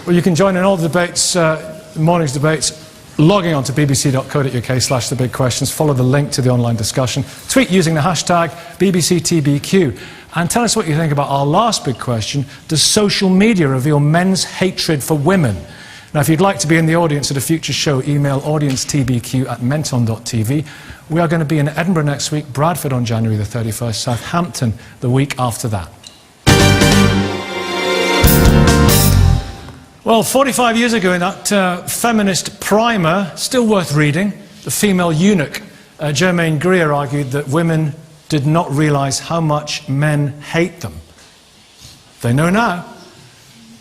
Well, you can join in all the debates, morning's debates, logging on to bbc.co.uk/thebigquestions. Follow the link to the online discussion. Tweet using the hashtag BBCTBQ. And tell us what you think about our last big question: does social media reveal men's hatred for women? Now, if you'd like to be in the audience at a future show, email audience@menton.tv. We are going to be in Edinburgh next week, Bradford on January the 31st, Southampton the week after that. Well, 45 years ago in that feminist primer, still worth reading, the female eunuch, Germaine Greer, argued that women did not realise how much men hate them. They know now.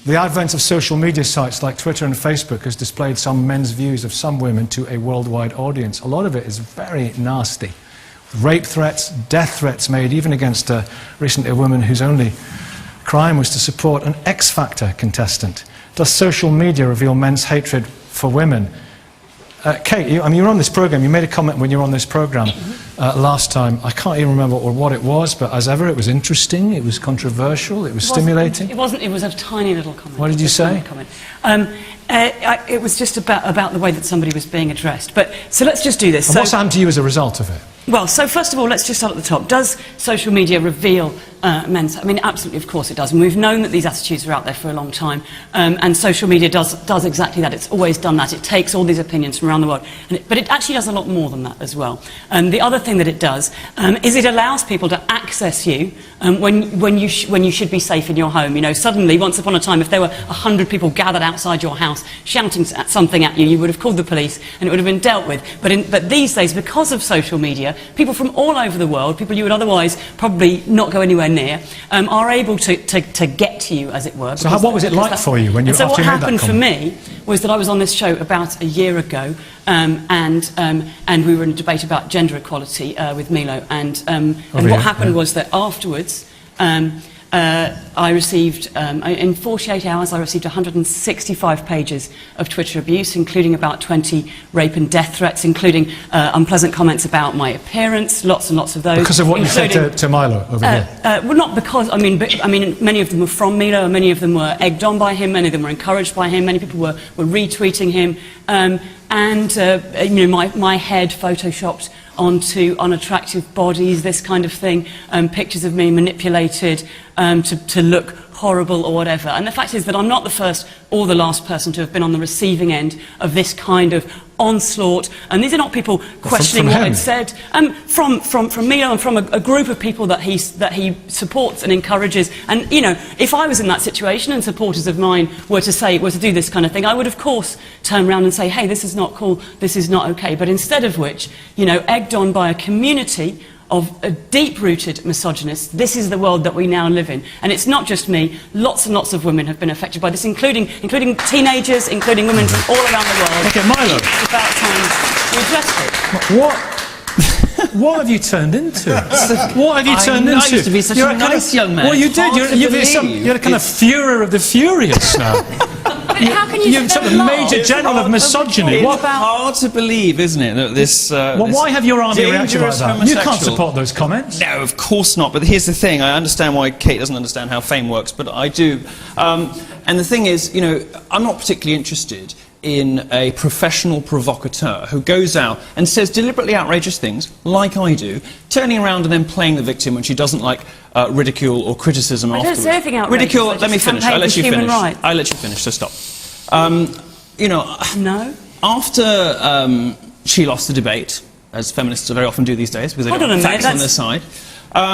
The advent of social media sites like Twitter and Facebook has displayed some men's views of some women to a worldwide audience. A lot of it is very nasty. Rape threats, death threats made even against recently a woman whose only crime was to support an X Factor contestant. Does social media reveal men's hatred for women? Kate, you were on this programme. You made a comment when you were on this programme last time. I can't even remember what it was, but as ever, it was interesting, it was controversial, it was stimulating. It wasn't. It was a tiny little comment. What did you say? It was just about the way that somebody was being addressed. But so let's just do this. And what's happened to you as a result of it? Well, so first of all, let's just start at the top. Does social media reveal men's... I mean, absolutely, of course it does. And we've known that these attitudes are out there for a long time. And social media does exactly that. It's always done that. It takes all these opinions from around the world. But it actually does a lot more than that as well. The other thing that it does is it allows people to access you when you should be safe in your home. You know, suddenly, once upon a time, if there were 100 people gathered outside your house shouting something at you, you would have called the police and it would have been dealt with. But these days, because of social media, people from all over the world, people you would otherwise probably not go anywhere near, are able to get to you, as it were. So what was it like for you when you... So what happened for me was that I was on this show about a year ago, and we were in a debate about gender equality with Milo, and what happened was that afterwards, I received, in 48 hours, I received 165 pages of Twitter abuse, including about 20 rape and death threats, including unpleasant comments about my appearance, lots and lots of those. Because of what you said to Milo over here? Well, not because, I mean, many of them were from Milo, and many of them were egged on by him, many of them were encouraged by him, many people were retweeting him, you know, my head photoshopped onto unattractive bodies, this kind of thing, pictures of me manipulated to look horrible or whatever. And the fact is that I'm not the first or the last person to have been on the receiving end of this kind of onslaught. And these are not people questioning what I'd said. From Milo and from a group of people that he supports and encourages. And, you know, if I was in that situation and supporters of mine were to do this kind of thing, I would, of course, turn around and say, hey, this is not cool, this is not okay. But instead of which, you know, egged on by a community of deep-rooted misogynists, this is the world that we now live in. And it's not just me, lots and lots of women have been affected by this, including teenagers, including women from all around the world. Okay, Milo. It's about time we addressed it. What have you turned into? What have you turned into? I used to be such a nice young man. Well, you did. You're a kind of Führer of the furious now. How can you You're a major general of misogyny. It's hard to believe, isn't it, that this... well, why have your army reacted like that? You can't support those comments. No, of course not. But here's the thing. I understand why Kate doesn't understand how fame works, but I do. And the thing is, you know, I'm not particularly interested in a professional provocateur who goes out and says deliberately outrageous things, like I do, turning around and then playing the victim when she doesn't like ridicule or criticism afterwards. I don't say anything outrageous. Ridicule, let me finish. I'll let you finish. Rights. I'll let you finish, so stop. You know, no. After she lost the debate, as feminists very often do these days, because they've got facts on their side,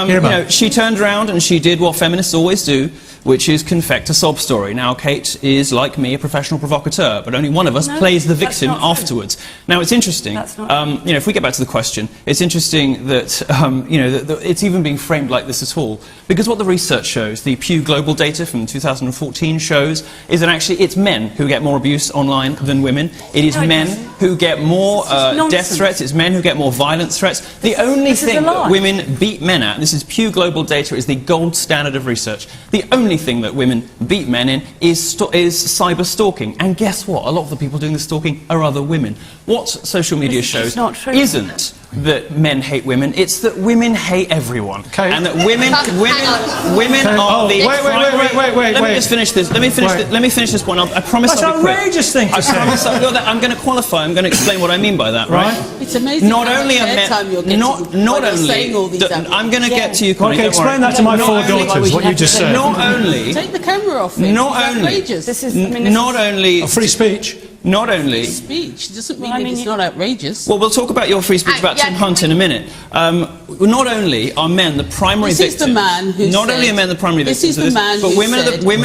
you know, she turned around and she did what feminists always do, which is confect a sob story. Now, Kate is, like me, a professional provocateur, but only one of us plays the victim afterwards. Now, it's interesting, you know, if we get back to the question, it's interesting that, you know, that it's even being framed like this at all, because what the research shows, the Pew Global data from 2014 shows, is that actually it's men who get more abuse online than women. It is men who get more death threats, it's men who get more violent threats. The only thing that women beat men at, and this is Pew Global data, is the gold standard of research. The only thing that women beat men in is cyber stalking. And guess what? A lot of the people doing the stalking are other women. What social media shows isn't that men hate women. It's that women hate everyone. Okay. And that women are the primary... Wait. Let me just finish this. Let me finish this point. I promise That's I'll be quick. outrageous thing to say. I promise I'm going to qualify. I'm going to explain what I mean by that, right? It's amazing not how only much are airtime you're men... getting Not when you're only... saying all these I'm going to get to you, Connie. Okay, explain that to my 4 daughters, what you just said. Not only... Take the camera off it. Not only... This is... Not only... Free speech. Not only... Speech doesn't mean that it's not outrageous. Well, we'll talk about your free speech about Tim Hunt in a minute. Not only are men the primary victims... This is the man who Not only are men the primary victims this is the man but who women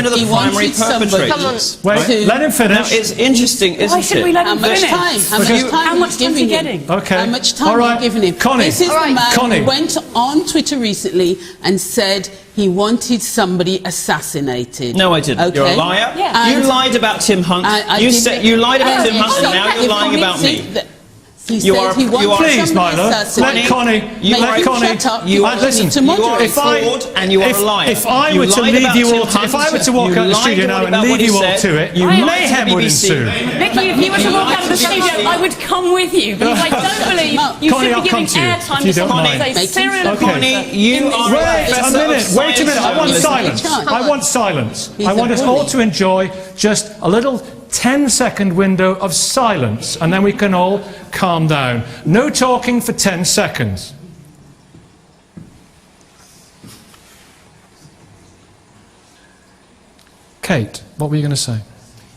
are the primary perpetrators. Wait, let him finish. Now, it's interesting, isn't it? Why should we let him finish? How much time are you giving him? Okay. How much time are you giving him? Connie. This is the man who went on Twitter recently and said he wanted somebody assassinated. No, I didn't. Okay. You're a liar. Yeah. You lied about Tim Hunt. You lied about Tim Hunt, and now you're lying about me. He said he wanted Please, Milo, let Connie. Listen, you are a fraud and you are a liar. If I were to leave you all, if I were to walk out of the studio now and leave you all to it, mayhem would ensue. Nicky, if you were to walk out of the studio, I would come with you. Because I don't believe you should be giving airtime to someone who's a serial Connie, you are Wait a minute. I want silence. I want silence. I want us all to enjoy just a little 10-second window of silence, and then we can all calm down. No talking for 10 seconds. Kate, what were you going to say?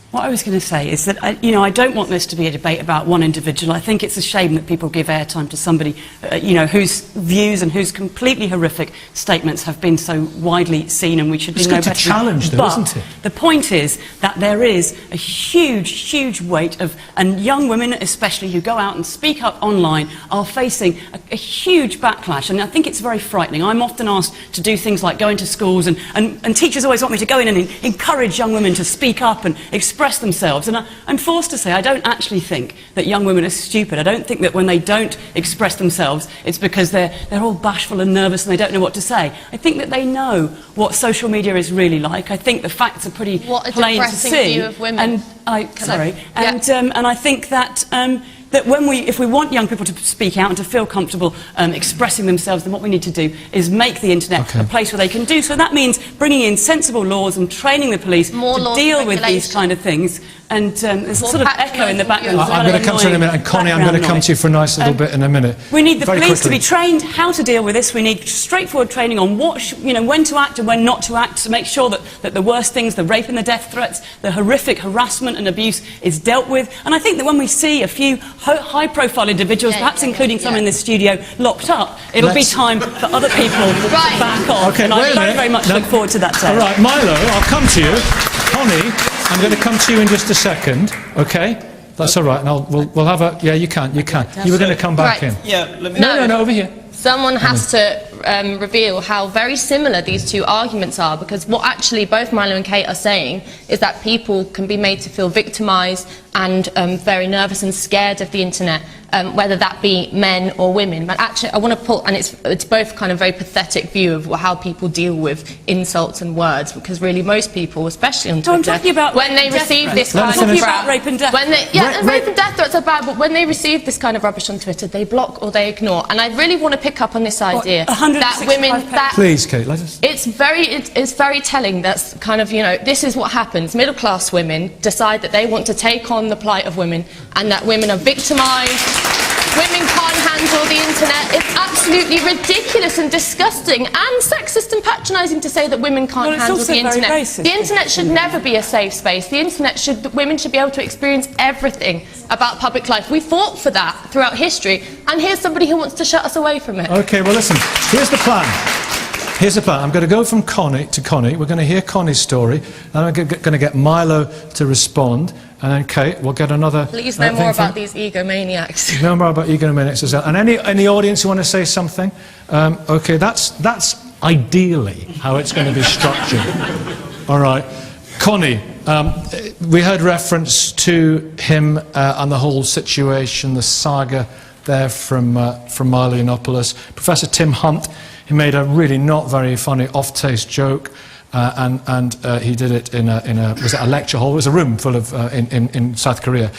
What I was going to say is that, I don't want this to be a debate about one individual. I think it's a shame that people give airtime to somebody, whose views and whose completely horrific statements have been so widely seen, and we should be no better. It's good to challenge them, isn't it? The point is that there is a huge weight of, and young women especially who go out and speak up online are facing a huge backlash, and I think it's very frightening. I'm often asked to do things like go into schools, and teachers always want me to go in and encourage young women to speak up and express themselves, and I'm forced to say I don't actually think that young women are stupid. I don't think that when they don't express themselves it's because they're all bashful and nervous and they don't know what to say. I think that they know what social media is really like. I think the facts are pretty plain to see. View of women. And I think that that if we want young people to speak out and to feel comfortable expressing themselves, then what we need to do is make the internet a place where they can do so. That means bringing in sensible laws and training the police to deal with these kind of things. And there's a sort of echo in the background. I'm going to come to you in a minute, and Connie, I'm going to come to you for a nice little bit in a minute. We need the police to be trained how to deal with this. We need straightforward training on when to act and when not to act, to make sure that the worst things, the rape and the death threats, the horrific harassment and abuse is dealt with. And I think that when we see a few high-profile individuals, perhaps including some in this studio, locked up, it'll be time for other people to back off. Okay, and I very much look forward to that day. All right, Milo, I'll come to you. Connie, I'm going to come to you in just a second, okay? That's all right, and we'll have a... Yeah, you can. You were going to come back in. Yeah, let me... No, over here. Someone has to reveal how very similar these two arguments are, because what actually both Milo and Kate are saying is that people can be made to feel victimised and very nervous and scared of the internet, whether that be men or women. But actually, I want to put, and it's both kind of very pathetic view of how people deal with insults and words, because really most people, especially on Twitter, when they receive this kind of rape and death. Rape and death threats are bad, but when they receive this kind of rubbish on Twitter, they block or they ignore. And I really want to pick up on this idea that women, please, Kate, let us. It's very telling. That's kind of, this is what happens. Middle-class women decide that they want to take on the plight of women, and that women are victimised. Women can't handle the internet. It's absolutely ridiculous and disgusting and sexist and patronising to say that women can't handle the internet. The internet should never be a safe space. The internet women should be able to experience everything about public life. We fought for that throughout history, and here's somebody who wants to shut us away from it. Okay, well listen, here's the plan. Here's the plan. I'm going to go from Connie to Connie. We're going to hear Connie's story, and I'm going to get Milo to respond, and then Kate, we'll get another... Please know more about these egomaniacs. Know more about egomaniacs as well. And any in the audience who want to say something? Okay, that's ideally how it's going to be structured. All right. Connie, we heard reference to him and the whole situation, the saga there from Milo Yiannopoulos. Professor Tim Hunt, he made a really not very funny off-taste joke, and he did it in a was it a lecture hall? It was a room full of in South Korea.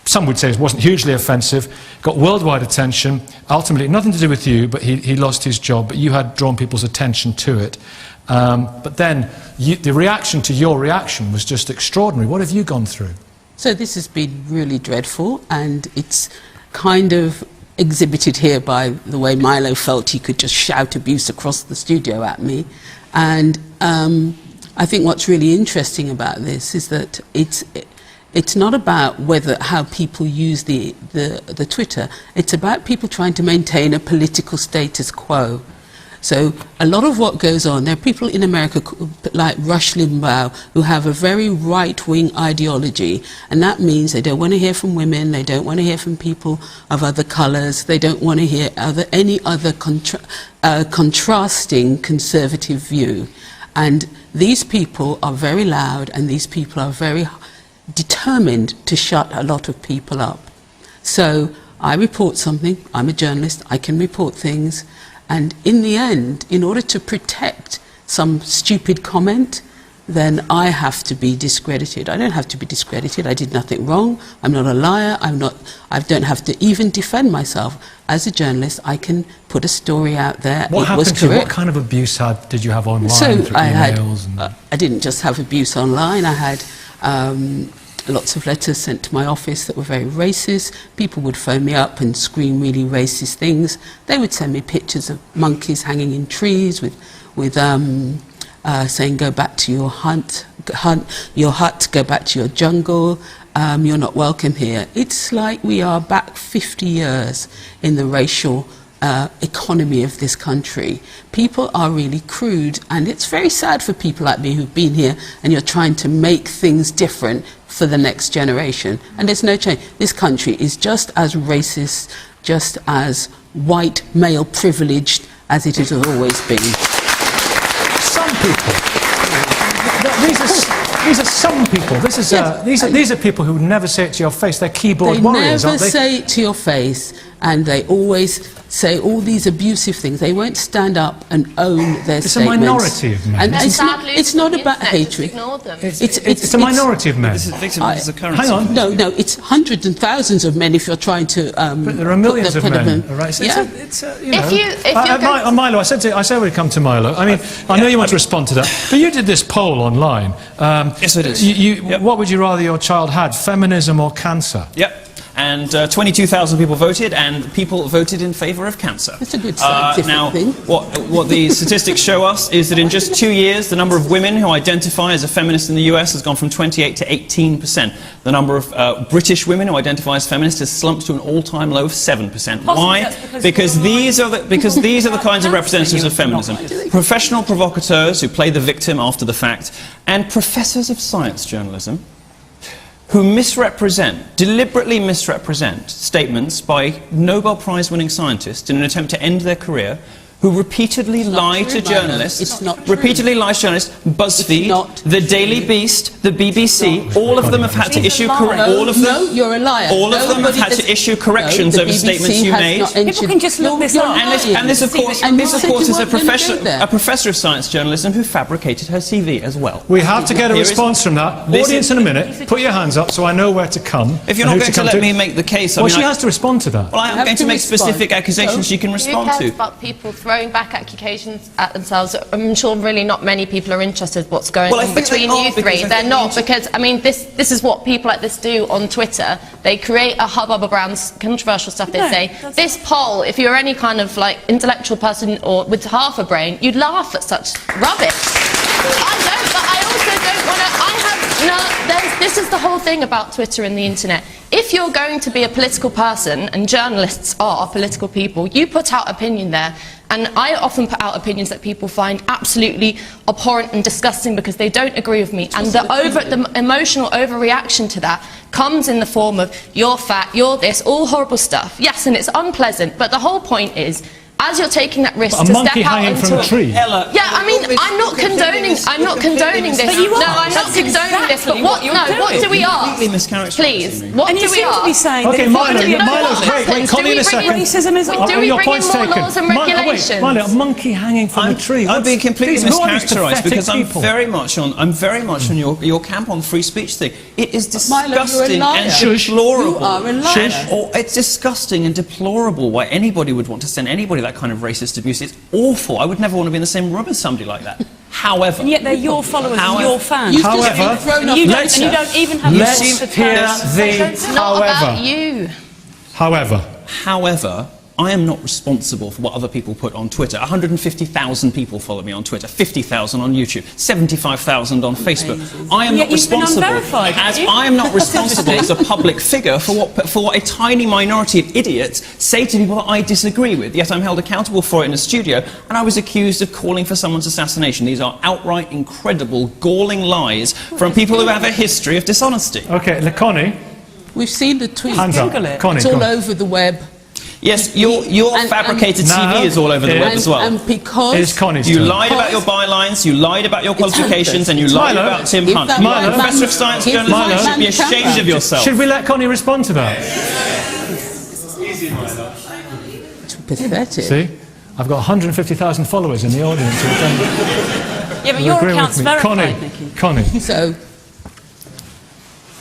some would say it wasn't hugely offensive, got worldwide attention, ultimately nothing to do with you, but he lost his job, but you had drawn people's attention to it. But then the reaction to your reaction was just extraordinary. What have you gone through? So this has been really dreadful, and it's kind of exhibited here by the way Milo felt he could just shout abuse across the studio at me. And I think what's really interesting about this is that it's not about how people use the Twitter. It's about people trying to maintain a political status quo. So a lot of what goes on, there are people in America like Rush Limbaugh who have a very right-wing ideology, and that means they don't want to hear from women, they don't want to hear from people of other colours, they don't want to hear any other contrasting conservative view. And these people are very loud, and these people are very determined to shut a lot of people up. So I report something, I'm a journalist, I can report things, and in the end, in order to protect some stupid comment, then I have to be discredited. I don't have to be discredited, I did nothing wrong, I'm not a liar, I don't have to even defend myself. As a journalist, I can put a story out there. What happened to you? What kind of abuse did you have online, through emails? I didn't just have abuse online, I had lots of letters sent to my office that were very racist. People would phone me up and scream really racist things. They would send me pictures of monkeys hanging in trees with saying, go back to your hut, go back to your jungle, you're not welcome here. It's like we are back 50 years in the racial economy of this country. People are really crude, and it's very sad for people like me who've been here and you're trying to make things different for the next generation, and there's no change. This country is just as racist, just as white male privileged as it has always been. Some people. These are some people. These are people who never say it to your face. They're keyboard warriors, aren't they? They never say it to your face, and they always say all these abusive things. They won't stand up and own their statements. It's a minority of men. And it's not about hatred. It's a minority of men. This is victimized as a currency. Hang on. No, it's hundreds and thousands of men if you're trying to... but there are millions of men, right? So Milo, I said we'd come to Milo. I mean, I know you want to respond to that, but you did this poll online. Yes, it is. What would you rather your child had, feminism or cancer? Yep. And 22,000 people voted, and people voted in favour of cancer. That's a good scientific thing. What the statistics show us is that in just 2 years, the number of women who identify as a feminist in the US has gone from 28 to 18%. The number of British women who identify as feminists has slumped to an all-time low of 7%. Why? Because these are the kinds of representatives of feminism. Professional provocateurs who play the victim after the fact, and professors of science journalism who deliberately misrepresent statements by Nobel Prize-winning scientists in an attempt to end their career, who repeatedly lie to journalists, BuzzFeed, The Daily Beast, the BBC, all of them have had to issue corrections over statements you made. People can just look this up. And this, of course, is a professor of science journalism who fabricated her CV as well. We have to get a response from that. Audience, in a minute, put your hands up so I know where to come. If you're not going to let me make the case... Well, she has to respond to that. Well, I'm going to make specific accusations she can respond to. About people throwing back accusations at themselves. I'm sure really not many people are interested in what's going on between you three. They're not, because, I mean, this is what people like this do on Twitter. They create a hubbub around controversial stuff. They say, this poll, if you're any kind of, like, intellectual person or with half a brain, you'd laugh at such rubbish. I don't, but I also don't want to... this is the whole thing about Twitter and the internet. If you're going to be a political person, and journalists are political people, you put out opinion there. And I often put out opinions that people find absolutely abhorrent and disgusting because they don't agree with me. And the emotional overreaction to that comes in the form of, you're fat, you're this, all horrible stuff. Yes, and it's unpleasant, but the whole point is, as you're taking that risk to step out into a tree. Ella, yeah, I mean, I'm not condoning this. No, I'm not condoning this. But what do we ask? Completely mischaracterising Please, me. what And do you we seem to be ask? saying Okay, that Milo, if you're gonna- Milo's what great. Wait, happens? Connie Do in we a bring in- second. Racism is on. Do we Your bring in point's more taken. laws and Wait, regulations? Milo, a monkey hanging from a tree. I'm being completely Who are these mischaracterised because pathetic people? I'm very much on your camp on free speech thing. It is Milo, you're a disgusting liar. and Shush. deplorable. You are a liar. It's disgusting and deplorable why anybody would want to send anybody that kind of racist abuse. It's awful. I would never want to be in the same room as somebody like that. However, And yet they're your followers and your fans. You've just However, been thrown And off you the don't, and you don't even have Let's the to hear tell us. the It's not about however. you. However, I am not responsible for what other people put on Twitter. 150,000 people follow me on Twitter, 50,000 on YouTube, 75,000 on Facebook. I am Yet not you've been responsible, unverified, as haven't you? I am not responsible as a public figure for what a tiny minority of idiots say to people that I disagree with. Yet I'm held accountable for it in a studio, and I was accused of calling for someone's assassination. These are outright, incredible, galling lies from people who have a history of dishonesty. Okay, Connie, We've seen the tweet. hands up. Google it. Connie, It's go all on. over the web. Yes, your And- fabricated No, TV is all over the it- web as well. And because It's Connie's You turn. lied about your bylines, you lied about your It's qualifications, and you hopeless. lied Milo, about Tim if Hunt. that You Milo, white Professor man- of Science if journalism, that you white should be man ashamed camera- of yourself. Should we let Connie respond to that? It's pathetic. See? I've got 150,000 followers in the audience. Yeah, but who your agree with account's me. verified, Nikki. Connie. So,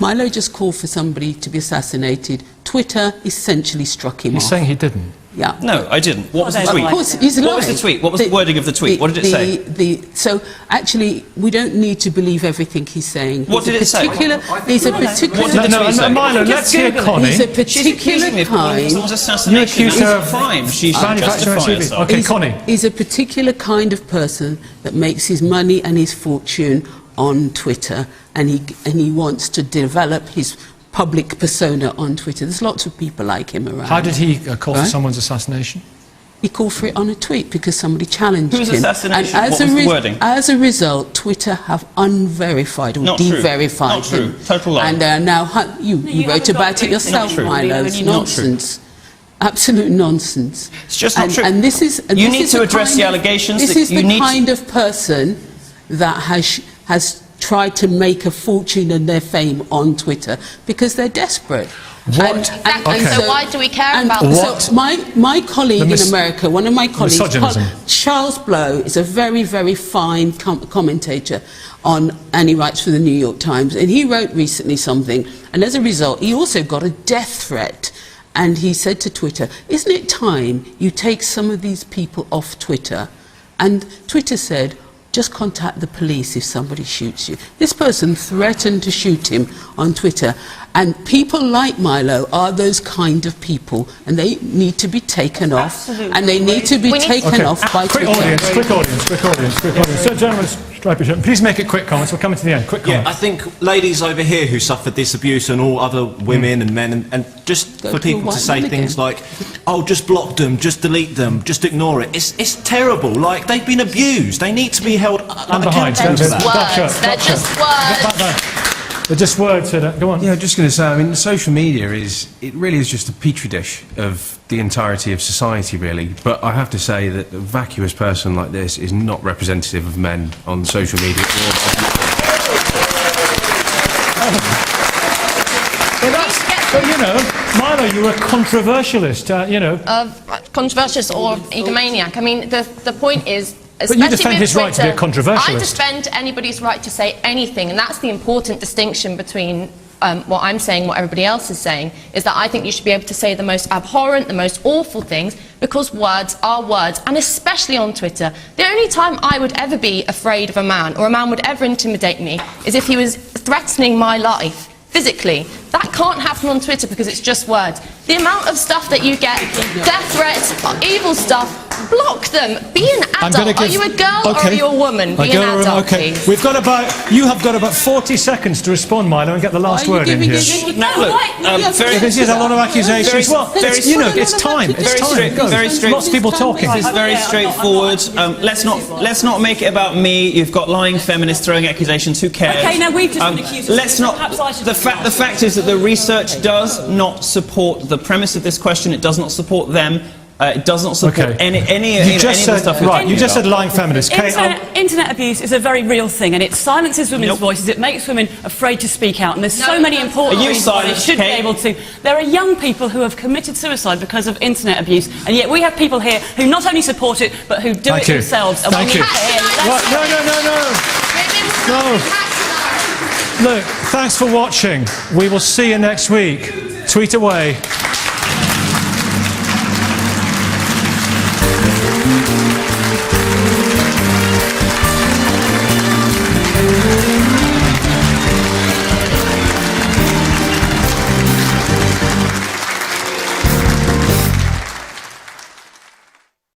Milo just called for somebody to be assassinated. Twitter essentially struck him You're off. saying he didn't? Yeah. No, I didn't. What was the they tweet? Of course, he's What lying. was the tweet? What was the wording of the tweet? What did it say? So actually, we don't need to believe everything he's saying. What did it say? There's a particular. What did the tweet say? Milo, let's hear Connie. He's a She's accusing me particular of calling for kind. someone's assassination. You accuse her That's of a crime. She should manufacturing justify TV. herself. Okay, Connie. He's a particular kind of person that makes his money and his fortune on Twitter, and he wants to develop his public persona on Twitter. There's lots of people like him around. How did he call for Right? someone's assassination? He called for it on a tweet because somebody challenged Whose him. assassination? And What was the wording? as a result, Twitter have unverified or Not true. de-verified Not true. him. Total lie. And they are now... You you wrote haven't got about it the- yourself, Not true. Milo. Not It's true. nonsense. Absolute nonsense. It's just not and, true. And this is... And You this need is to the address kind the of- allegations This that is you the need to- kind of person that has tried to make a fortune and their fame on Twitter because they're desperate. What? Exactly. Okay. So why do we care And about What? this? so my colleague in America, one of my colleagues, misogynism. Charles Blow, is a very, very fine commentator on Annie writes for the New York Times, and he wrote recently something, and as a result, he also got a death threat. And he said to Twitter, "Isn't it time you take some of these people off Twitter?" And Twitter said, "Just contact the police if somebody shoots you." This person threatened to shoot him on Twitter. And people like Milo are those kind of people, and they need to be taken off, and they need to be taken off by quick Twitter. audience, quick audience, quick audience, quick audience. So, gentlemen, stripe your shirt. Please make it quick comments. We're coming to the end. Quick Yeah, comments. I think ladies over here who suffered this abuse and all other women and men, and just Go for to a people to white say man things again. like, oh, just block them, just delete them, just ignore it. It's terrible. Like, they've been abused. They need to be held And behind. accountable for that. That shirt, Words. They're that shirt. just words. Back there. They're just words. Go on. Yeah, I'm just going to say, I mean, social media it really is just a petri dish of the entirety of society, really. But I have to say that a vacuous person like this is not representative of men on social media. But you know, Milo, you're a controversialist. You know. Controversial or egomaniac. I mean, the point is... But you defend his right to be a controversialist. I defend anybody's right to say anything, and that's the important distinction between what I'm saying, what everybody else is saying, is that I think you should be able to say the most abhorrent, the most awful things, because words are words, and especially on Twitter. The only time I would ever be afraid of a man, or a man would ever intimidate me, is if he was threatening my life physically. That can't happen on Twitter because it's just words. The amount of stuff that you get, death threats, evil stuff, block them. Be an adult. Are you a girl or are you a woman? Be an adult, please. You have got about 40 seconds to respond, Milo, and get the last Why are word you in giving here. us- Now, look, very, Because there's a lot of accusations. Well, you know, it's time. It's time. Go. very straight- Lots of people talking. This is very straightforward. Let's not make it about me. You've got lying feminists throwing accusations. Who cares? Okay, now we've just been accused of Let's not. perhaps I should- The fact is that the research does not support the premise of this question. It does not support them. It does not support any of the stuff. Right, you just said lying feminists. Internet abuse is a very real thing, and it silences women's voices. It makes women afraid to speak out, and there's so many important reasons why they should be able to. There are young people who have committed suicide because of internet abuse, and yet we have people here who not only support it, but who do it themselves. And Thank you. No. Look, thanks for watching. We will see you next week. Tweet away.